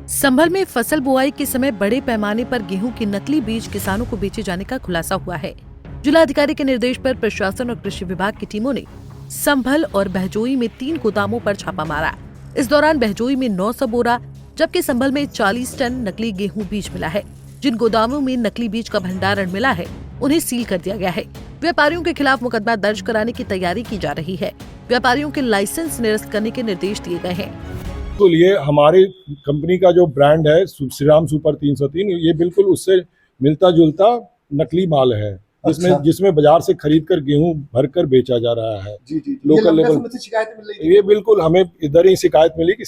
संभल में फसल बुआई के समय बड़े पैमाने पर गेहूं के नकली बीज किसानों को बेचे जाने का खुलासा हुआ है। जिलाधिकारी के निर्देश पर प्रशासन और कृषि विभाग की टीमों ने संभल और बहजोई में 3 गोदामों पर छापा मारा। इस दौरान बहजोई में 900 बोरा जबकि संभल में 40 टन नकली गेहूं बीज मिला है। जिन गोदामों में नकली बीज का भंडारण मिला है उन्हें सील कर दिया गया है। व्यापारियों के खिलाफ मुकदमा दर्ज कराने की तैयारी की जा रही है। व्यापारियों के लाइसेंस निरस्त करने के निर्देश दिए गए हैं। तो ये हमारी कंपनी का जो ब्रांड है श्री राम सुपर 303, ये बिल्कुल उससे मिलता जुलता नकली माल है, जिसमें बाजार से खरीद कर गेहूं भरकर बेचा जा रहा है। जी। लोकल लेवल से शिकायत मिल रही है। ये बिल्कुल हमें इधर ही शिकायत मिली कि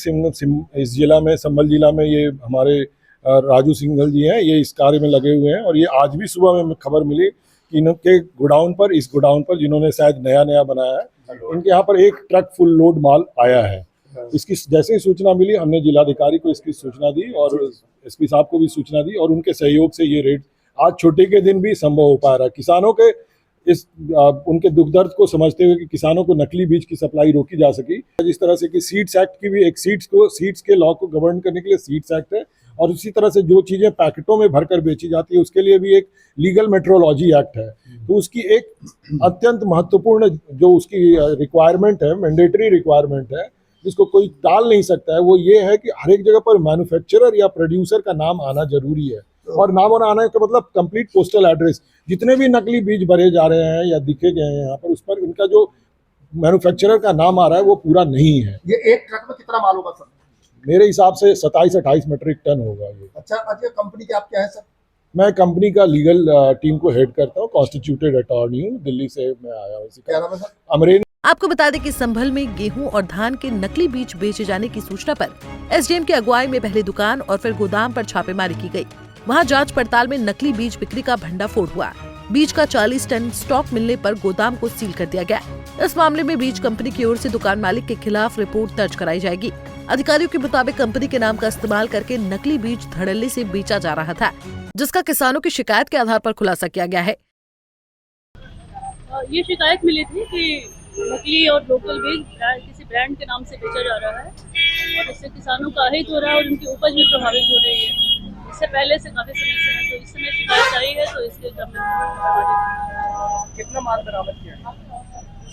इस जिला में, संभल जिला में ये हमारे राजू सिंघल जी हैं, ये इस कार्य में लगे हुए हैं। और ये आज भी सुबह में खबर मिली कि इनके इस गोडाउन पर जिन्होंने शायद नया बनाया है, इनके यहाँ पर एक ट्रक फुल लोड माल आया है। इसकी जैसे ही सूचना मिली, हमने जिलाधिकारी को इसकी सूचना दी और एसपी साहब को भी सूचना दी और उनके सहयोग से ये रेड आज छुट्टी के दिन भी संभव हो पा रहा है। किसानों के उनके दुख दर्द को समझते हुए कि किसानों को नकली बीज की सप्लाई रोकी जा सकी। जिस तरह से कि सीड्स एक्ट की भी एक सीड्स के लॉ को गवर्न करने के लिए सीड्स एक्ट है, और उसी तरह से जो चीजें पैकेटों में भरकर बेची जाती है उसके लिए भी एक लीगल मेट्रोलॉजी एक्ट है। तो उसकी एक अत्यंत महत्वपूर्ण जो उसकी रिक्वायरमेंट है, मैंडेटरी रिक्वायरमेंट है, जिसको कोई टाल नहीं सकता है, वो ये है कि हर एक जगह पर मैन्युफैक्चरर या प्रोड्यूसर का नाम आना जरूरी है। और नाम आने का मतलब कंप्लीट पोस्टल एड्रेस। जितने भी नकली बीज भरे जा रहे हैं या दिखे गए हैं यहाँ पर, उस पर इनका जो मैन्युफैक्चरर का नाम आ रहा है वो पूरा नहीं है। ये एक ट्रक में कितना माल होगा सर? मेरे हिसाब से 27-28 मीट्रिक टन होगा ये। अच्छा, कंपनी के आप क्या है सर? मैं कंपनी का लीगल टीम को हेड करता हूँ, कॉन्स्टिट्यूटेड अटॉर्नी हूँ, दिल्ली से मैं आया हूँ। क्या नाम है सर? अमरेन। आपको बता दें कि संभल में गेहूं और धान के नकली बीज बेचे जाने की सूचना पर एसडीएम की अगुवाई में पहले दुकान और फिर गोदाम पर छापेमारी की गई। वहां जांच पड़ताल में नकली बीज बिक्री का भंडाफोड़ हुआ। बीज का 40 टन स्टॉक मिलने पर गोदाम को सील कर दिया गया। इस मामले में बीज कंपनी की ओर से दुकान मालिक के खिलाफ रिपोर्ट दर्ज कराई जाएगी। अधिकारियों के मुताबिक कंपनी के नाम का इस्तेमाल करके नकली बीज धड़ल्ले से बेचा जा रहा था, जिसका किसानों की शिकायत के आधार पर खुलासा किया गया है। ये शिकायत मिली थी कि नकली और लोकल बीज किसी ब्रांड के नाम से बेचा जा रहा है और इससे किसानों का अहित हो रहा है और उनकी उपज भी प्रभावित हो रही है। इससे पहले से काफी समय से है, तो इस समय शिकायत आई है, तो इसलिए कितना माल बरामद किया?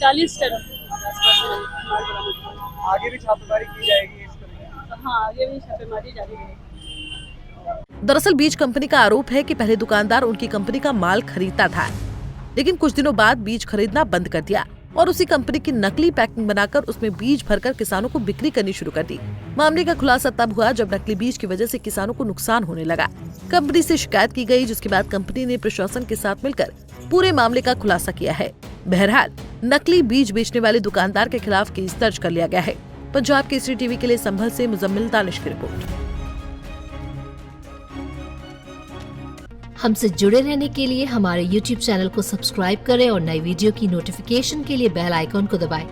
40 टन आसपास माल बरामद किया। आगे भी छापेमारी की जाएगी इस तरह? हाँ, आगे भी छापेमारी जारी रहेगी। दरअसल बीज कंपनी का आरोप है कि पहले दुकानदार उनकी कंपनी का माल खरीदता था, लेकिन कुछ दिनों बाद बीज खरीदना बंद कर दिया और उसी कंपनी की नकली पैकिंग बनाकर उसमें बीज भरकर किसानों को बिक्री करनी शुरू कर दी। मामले का खुलासा तब हुआ जब नकली बीज की वजह से किसानों को नुकसान होने लगा। कंपनी से शिकायत की गई, जिसके बाद कंपनी ने प्रशासन के साथ मिलकर पूरे मामले का खुलासा किया है। बहरहाल नकली बीज बेचने वाले दुकानदार के खिलाफ केस दर्ज कर लिया गया है। पंजाब केसरी टीवी के लिए संभल से मुजम्मिल दानिश की रिपोर्ट। हमसे जुड़े रहने के लिए हमारे YouTube चैनल को सब्सक्राइब करें और नई वीडियो की नोटिफिकेशन के लिए बेल आइकॉन को दबाएं।